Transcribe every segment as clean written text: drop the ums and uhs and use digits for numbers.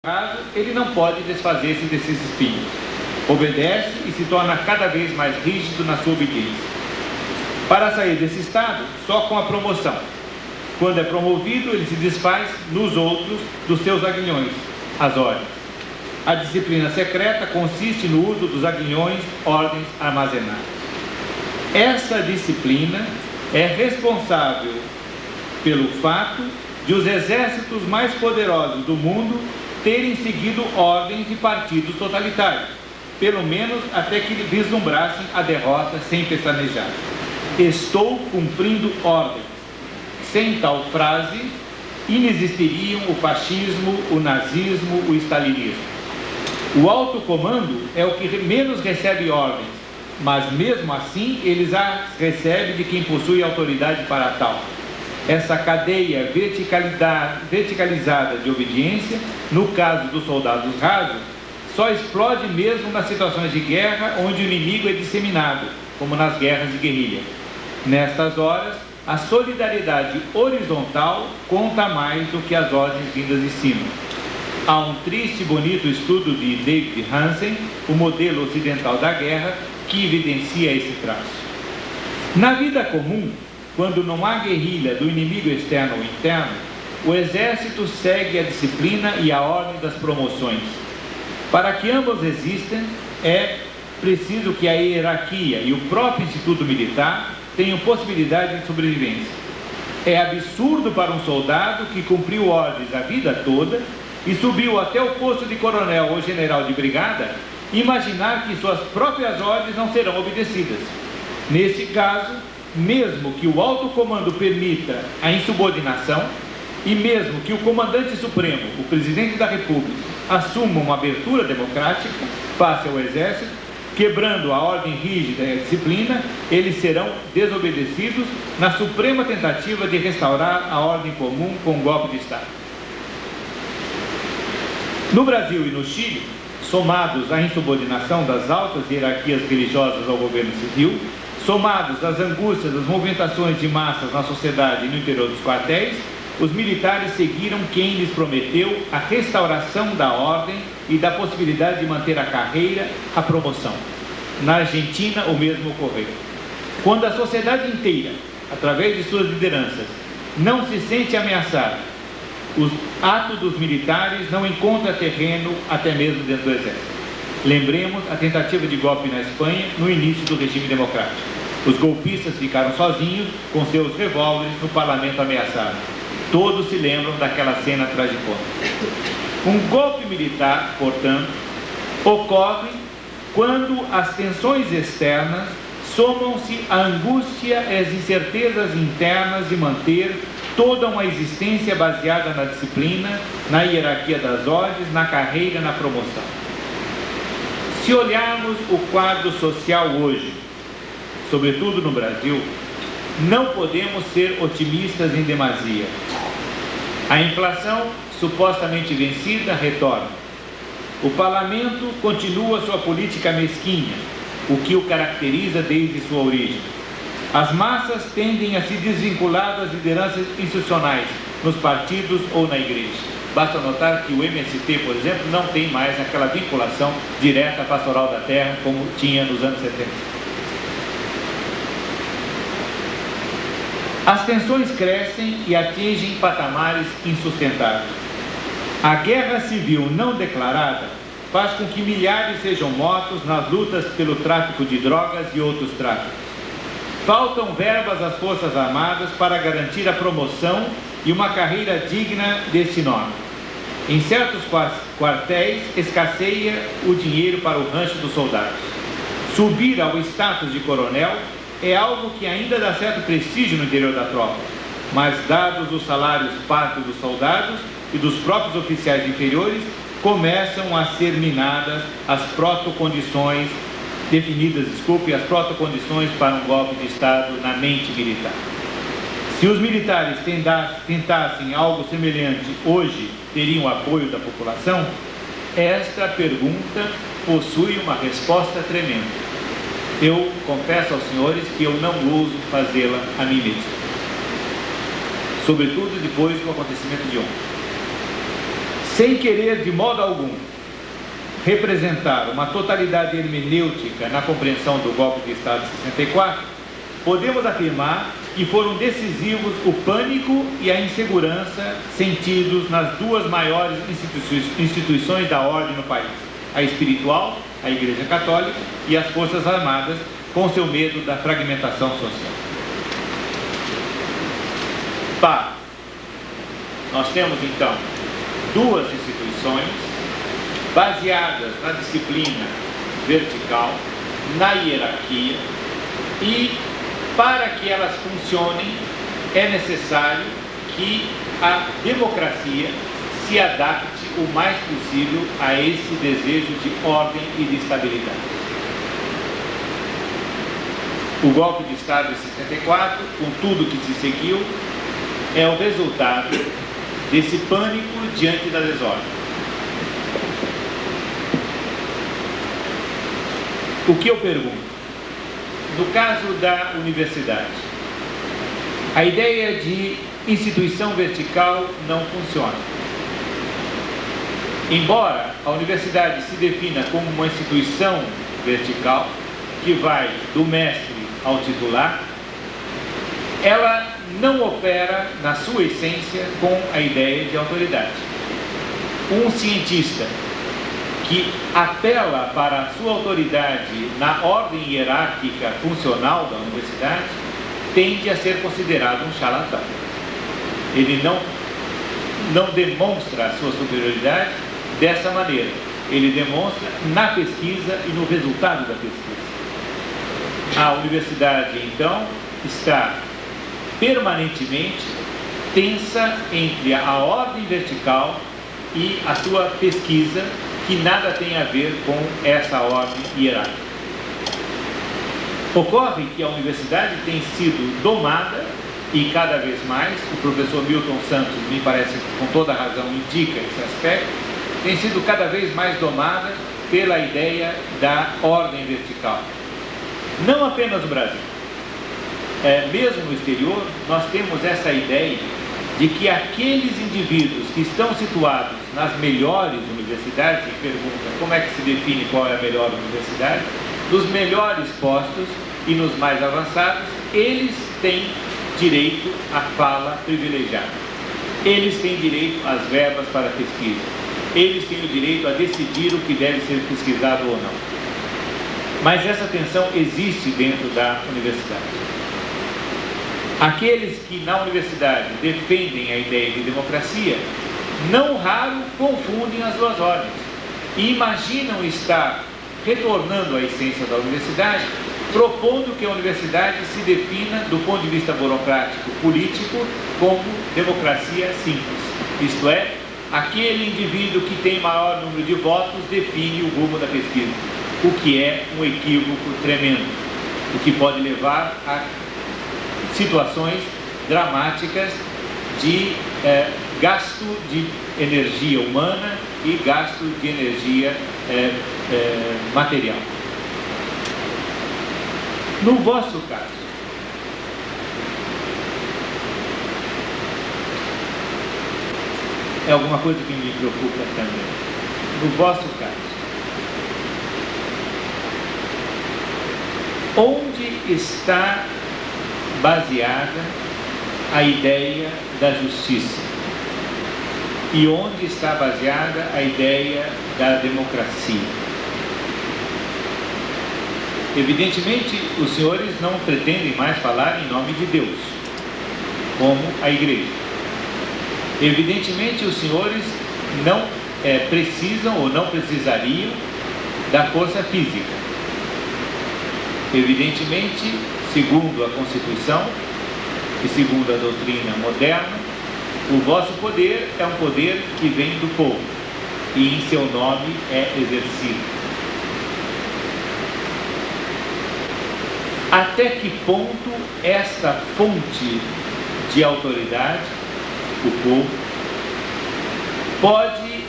caso, ele não pode desfazer-se desses espinhos. Obedece e se torna cada vez mais rígido na sua obediência. Para sair desse estado, só com a promoção. Quando é promovido, ele se desfaz nos outros dos seus aguilhões, as ordens. A disciplina secreta consiste no uso dos aguilhões, ordens armazenadas. Essa disciplina é responsável pelo fato de os exércitos mais poderosos do mundo terem seguido ordens e partidos totalitários, pelo menos até que vislumbrassem a derrota sem pestanejar. Estou cumprindo ordens. Sem tal frase, inexistiriam o fascismo, o nazismo, o stalinismo. O alto comando é o que menos recebe ordens, mas mesmo assim eles as recebem de quem possui autoridade para tal. Essa cadeia verticalizada de obediência, no caso dos soldados rasos, só explode mesmo nas situações de guerra onde o inimigo é disseminado, como nas guerras de guerrilha. Nestas horas, a solidariedade horizontal conta mais do que as ordens vindas de cima. Há um triste e bonito estudo de David Hansen, o modelo ocidental da guerra, que evidencia esse traço. Na vida comum, quando não há guerrilha do inimigo externo ou interno, o exército segue a disciplina e a ordem das promoções. Para que ambos existam, é preciso que a hierarquia e o próprio instituto militar tenham possibilidade de sobrevivência. É absurdo para um soldado que cumpriu ordens a vida toda e subiu até o posto de coronel ou general de brigada, imaginar que suas próprias ordens não serão obedecidas. Nesse caso, mesmo que o alto comando permita a insubordinação e mesmo que o comandante supremo, o presidente da República, assuma uma abertura democrática face ao exército, quebrando a ordem rígida e a disciplina, eles serão desobedecidos na suprema tentativa de restaurar a ordem comum com um golpe de Estado. No Brasil e no Chile, somados à insubordinação das altas hierarquias religiosas ao governo civil, somados às angústias das movimentações de massas na sociedade e no interior dos quartéis, os militares seguiram quem lhes prometeu a restauração da ordem e da possibilidade de manter a carreira, a promoção. Na Argentina, o mesmo ocorreu. Quando a sociedade inteira, através de suas lideranças, não se sente ameaçada, os atos dos militares não encontram terreno até mesmo dentro do exército. Lembremos a tentativa de golpe na Espanha no início do regime democrático. Os golpistas ficaram sozinhos com seus revólveres no parlamento ameaçado. Todos se lembram daquela cena tragicômica. Um golpe militar, portanto, ocorre quando as tensões externas somam-se à angústia e às incertezas internas de manter toda uma existência baseada na disciplina, na hierarquia das ordens, na carreira, na promoção. Se olharmos o quadro social hoje, sobretudo no Brasil, não podemos ser otimistas em demasia. A inflação, supostamente vencida, retorna. O parlamento continua sua política mesquinha, o que o caracteriza desde sua origem. As massas tendem a se desvincular das lideranças institucionais, nos partidos ou na igreja. Basta notar que o MST, por exemplo, não tem mais aquela vinculação direta à pastoral da terra como tinha nos anos 70. As tensões crescem e atingem patamares insustentáveis. A guerra civil não declarada faz com que milhares sejam mortos nas lutas pelo tráfico de drogas e outros tráficos. Faltam verbas às Forças Armadas para garantir a promoção e uma carreira digna desse nome. Em certos quartéis, escasseia o dinheiro para o rancho dos soldados. Subir ao status de coronel é algo que ainda dá certo prestígio no interior da tropa, mas dados os salários parcos dos soldados e dos próprios oficiais inferiores, começam a ser minadas as protocondições as protocondições para um golpe de Estado na mente militar. Se os militares tentassem algo semelhante hoje, teriam apoio da população? Esta pergunta possui uma resposta tremenda. Eu confesso aos senhores que eu não ouso fazê-la a mim mesmo. Sobretudo depois do acontecimento de ontem. Sem querer de modo algum representar uma totalidade hermenêutica na compreensão do golpe de Estado de 64, podemos afirmar que foram decisivos o pânico e a insegurança sentidos nas duas maiores instituições da ordem no país, a espiritual, a Igreja Católica, e as Forças Armadas, com seu medo da fragmentação social. Nós temos então duas instituições baseadas na disciplina vertical, na hierarquia, e para que elas funcionem é necessário que a democracia se adapte o mais possível a esse desejo de ordem e de estabilidade. O golpe de Estado de 64, com tudo que se seguiu, é o resultado desse pânico diante da desordem. O que eu pergunto? No caso da universidade, a ideia de instituição vertical não funciona. Embora a universidade se defina como uma instituição vertical, que vai do mestre ao titular, ela não opera, na sua essência, com a ideia de autoridade. Um cientista que apela para a sua autoridade na ordem hierárquica funcional da universidade tende a ser considerado um charlatão. Ele não demonstra a sua superioridade dessa maneira. Ele demonstra na pesquisa e no resultado da pesquisa. A universidade, então, está permanentemente tensa entre a ordem vertical e a sua pesquisa, que nada tem a ver com essa ordem hierárquica. Ocorre que a universidade tem sido domada, e cada vez mais, o professor Milton Santos, me parece com toda razão, indica esse aspecto, tem sido cada vez mais domada pela ideia da ordem vertical. Não apenas no Brasil. Mesmo no exterior, nós temos essa ideia de que aqueles indivíduos que estão situados nas melhores universidades, e pergunta como é que se define qual é a melhor universidade, nos melhores postos e nos mais avançados, eles têm direito à fala privilegiada. Eles têm direito às verbas para pesquisa. Eles têm o direito a decidir o que deve ser pesquisado ou não. Mas essa tensão existe dentro da universidade. Aqueles que na universidade defendem a ideia de democracia, não raro confundem as duas ordens e imaginam estar retornando à essência da universidade, propondo que a universidade se defina, do ponto de vista burocrático político, como democracia simples. Isto é, aquele indivíduo que tem maior número de votos define o rumo da pesquisa, o que é um equívoco tremendo, o que pode levar a situações dramáticas de gasto de energia humana e gasto de energia material. No vosso caso, é alguma coisa que me preocupa também. No vosso caso, onde está baseada a ideia da justiça? E onde está baseada a ideia da democracia? Evidentemente, os senhores não pretendem mais falar em nome de Deus, como a Igreja. Evidentemente, os senhores não precisam ou não precisariam da força física. Evidentemente, segundo a Constituição e segundo a doutrina moderna, o vosso poder é um poder que vem do povo e em seu nome é exercido. Até que ponto esta fonte de autoridade, o povo, pode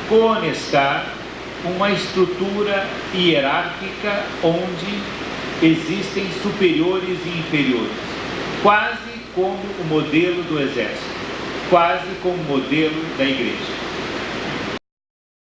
cohonestar uma estrutura hierárquica onde existem superiores e inferiores, quase como o modelo do exército, quase como o modelo da igreja.